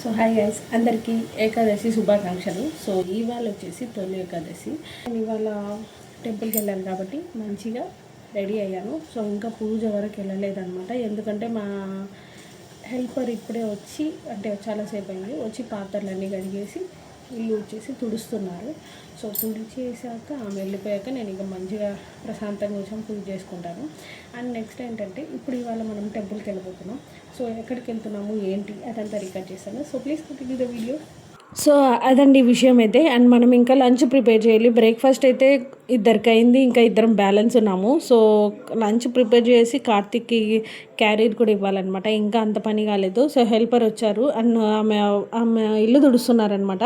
So hi guys, అందరికీ ఏకాదశి శుభాకాంక్షలు. So ఇవాళ వచ్చేసి తొలి ఏకాదశి. నేను ఇవాళ టెంపుల్కి వెళ్ళాను కాబట్టి మంచిగా రెడీ అయ్యాను. సో ఇంకా పూజ వరకు వెళ్ళలేదన్నమాట, ఎందుకంటే మా హెల్పర్ ఇప్పుడే వచ్చి అంటే చాలాసేపు అయింది వచ్చి పాత్రలన్నీ కడిగేసి ఇల్లు వచ్చేసి తుడుస్తున్నారు. సో తుడిచేసాక ఆమె వెళ్ళిపోయాక నేను ఇంకా మంచిగా ప్రశాంతంగా కూర్చొని పూజ చేసుకుంటాను. అండ్ నెక్స్ట్ ఏంటంటే ఇప్పుడు ఇవాళ మనం టెంపుల్కి వెళ్ళిపోతున్నాం. సో ఎక్కడికి వెళ్తున్నాము ఏంటి అదంతా రికార్డ్ చేస్తాను. So please continue the video. So అదండి విషయం అయితే. అండ్ మనం ఇంకా లంచ్ ప్రిపేర్ చేయాలి. బ్రేక్ఫాస్ట్ అయితే ఇద్దరికి అయింది, ఇంకా ఇద్దరం బ్యాలెన్స్ ఉన్నాము. సో లంచ్ ప్రిపేర్ చేసి కార్తిక్కి క్యారీర్ కూడా ఇవ్వాలన్నమాట. ఇంకా అంత పని కాలేదు. సో హెల్పర్ వచ్చారు అండ్ ఆమె ఇల్లు తుడుస్తున్నారనమాట.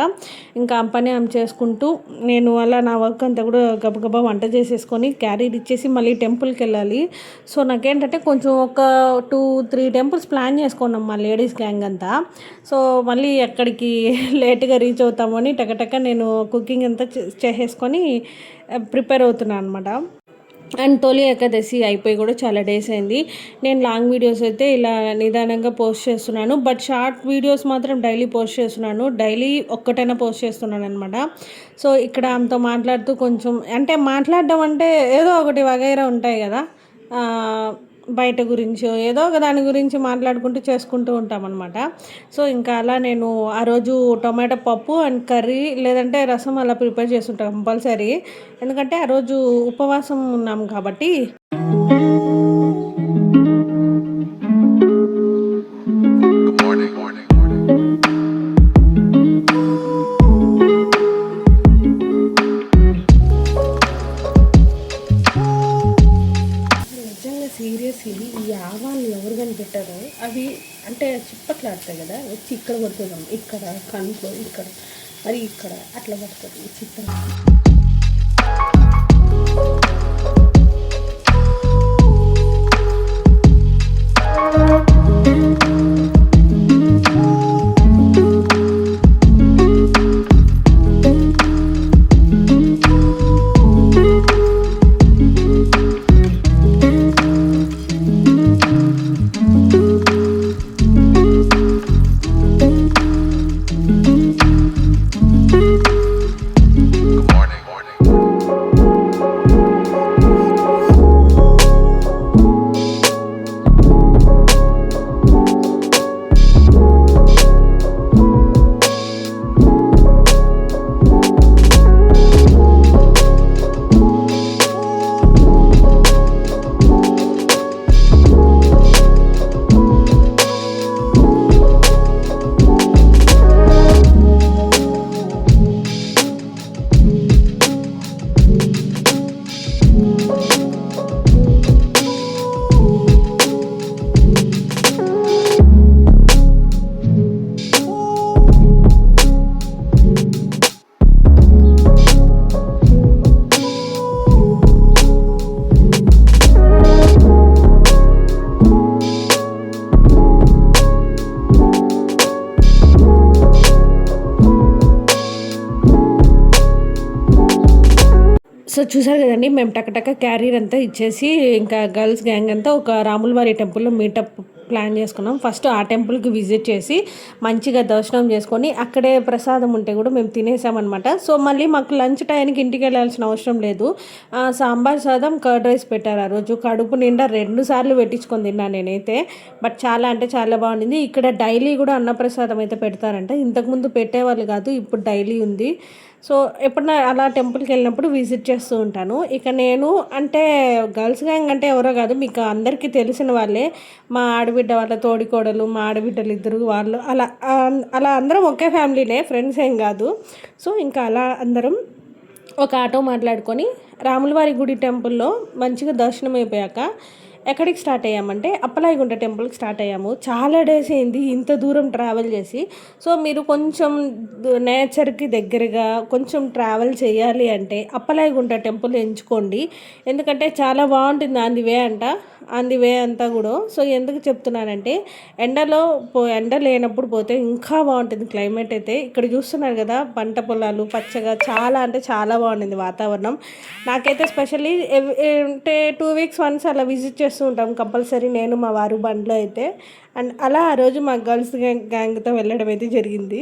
ఇంకా ఆ పని ఆమె చేసుకుంటూ నేను అలా నా వర్క్ అంతా కూడా గబగబా వంట చేసేసుకొని క్యారీర్ ఇచ్చేసి మళ్ళీ టెంపుల్కి వెళ్ళాలి. సో నాకేంటంటే కొంచెం ఒక 2-3 టెంపుల్స్ ప్లాన్ చేసుకున్నాం మా లేడీస్ గ్యాంగ్ అంతా. సో మళ్ళీ ఎక్కడికి లేట్గా రీచ్ అవుతామని టకటక నేను కుకింగ్ అంతా చేసేసుకొని ప్రిపేర్ అవుతున్నాను అనమాట. అండ్ తొలి ఏకాదశి అయిపోయి కూడా చాలా డేస్ అయింది. నేను లాంగ్ వీడియోస్ అయితే ఇలా నిదానంగా పోస్ట్ చేస్తున్నాను, బట్ షార్ట్ వీడియోస్ మాత్రం డైలీ పోస్ట్ చేస్తున్నాను. డైలీ ఒక్కటైనా పోస్ట్ చేస్తున్నాను అనమాట. సో ఇక్కడ ఆమెతో మాట్లాడుతూ కొంచెం అంటే మాట్లాడడం అంటే ఏదో ఒకటి వగైరా ఉంటాయి కదా, బయట గురించో ఏదో ఒక దాని గురించి మాట్లాడుకుంటూ చేసుకుంటూ ఉంటామన్నమాట. సో ఇంకా అలా నేను ఆ రోజు టొమాటో పప్పు అండ్ కర్రీ లేదంటే రసం అలా ప్రిపేర్ చేస్తుంటాను కంపల్సరీ, ఎందుకంటే ఆ రోజు ఉపవాసం ఉన్నాం కాబట్టి. సీరియస్లీ ఈ ఆవాలు ఎవరు కనిపెట్టారో అవి అంటే చిప్పట్లాడతాయి కదా, వచ్చి ఇక్కడ పడుతున్నాం, ఇక్కడ కంట్లో ఇక్కడ మరి ఇక్కడ అట్లా పడుతుంది ఈ చిత్రం. సో చూసారు కదండి, మేము టకటక క్యారీర్ అంతా ఇచ్చేసి ఇంకా గర్ల్స్ గ్యాంగ్ అంతా ఒక రాములవారి టెంపుల్లో మీటప్ ప్లాన్ చేసుకున్నాం. ఫస్ట్ ఆ టెంపుల్కి విజిట్ చేసి మంచిగా దర్శనం చేసుకొని అక్కడే ప్రసాదం ఉంటే కూడా మేము తినేసామన్నమాట. సో మళ్ళీ మాకు లంచ్ టైంకి ఇంటికి వెళ్ళాల్సిన అవసరం లేదు. సాంబార్ సాదం కర్డ్ రైస్ పెట్టారు ఆ రోజు. కడుపు నిండా 2 సార్లు పెట్టించుకొని తిన్నాను నేనైతే. బట్ చాలా అంటే చాలా బాగుండింది. ఇక్కడ డైలీ కూడా అన్నప్రసాదం అయితే పెడతారంట. ఇంతకుముందు పెట్టేవాళ్ళు కాదు, ఇప్పుడు డైలీ ఉంది. సో ఎప్పుడన్నా అలా టెంపుల్కి వెళ్ళినప్పుడు విజిట్ చేస్తూ ఉంటాను. ఇక నేను అంటే గర్ల్స్ గ్యాంగ్ అంటే ఎవరో కాదు, మీకు అందరికీ తెలిసిన వాళ్ళే. మా ఆడబిడ్డ వాళ్ళ తోడికోడలు, మా ఆడబిడ్డలు ఇద్దరు వాళ్ళు అలా అలా అందరం ఒకే ఫ్యామిలీనే, ఫ్రెండ్స్ ఏం కాదు. సో ఇంకా అలా అందరం ఒక ఆటో మాట్లాడుకొని రాములవారి గుడి టెంపుల్లో మంచిగా దర్శనం అయిపోయాక ఎక్కడికి స్టార్ట్ అయ్యామంటే అప్పలాయగుంట టెంపుల్కి స్టార్ట్ అయ్యాము. చాలా డేస్ అయింది ఇంత దూరం ట్రావెల్ చేసి. సో మీరు కొంచెం నేచర్కి దగ్గరగా కొంచెం ట్రావెల్ చేయాలి అంటే అప్పలాయగుంట టెంపుల్ ఎంచుకోండి, ఎందుకంటే చాలా బాగుంటుంది ఆన్ ది వే అంతా కూడా. సో ఎందుకు చెప్తున్నానంటే ఎండ లేనప్పుడు పోతే ఇంకా బాగుంటుంది క్లైమేట్ అయితే. ఇక్కడ చూస్తున్నారు కదా పంట పొలాలు పచ్చగా, చాలా అంటే చాలా బాగుంటుంది వాతావరణం. నాకైతే స్పెషల్లీ అంటే 2 వీక్స్ వన్స్ అలా విజిట్ చేస్తూ చేస్తూ ఉంటాం కంపల్సరీ, నేను మా వారు బండ్లో అయితే. అండ్ అలా ఆ రోజు మా గర్ల్స్ గ్యాంగ్తో వెళ్ళడం అయితే జరిగింది.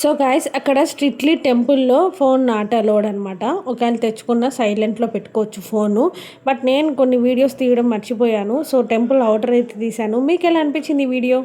సో గాయస్, అక్కడ స్ట్రిక్ట్లీ టెంపుల్లో ఫోన్ నాట్ అలౌడ్ అనమాట. ఒకవేళ తెచ్చుకున్న సైలెంట్లో పెట్టుకోవచ్చు ఫోను. బట్ నేను కొన్ని వీడియోస్ తీయడం మర్చిపోయాను. సో టెంపుల్ అవుటర్ అయితే తీశాను. మీకు ఎలా అనిపించింది ఈ వీడియో?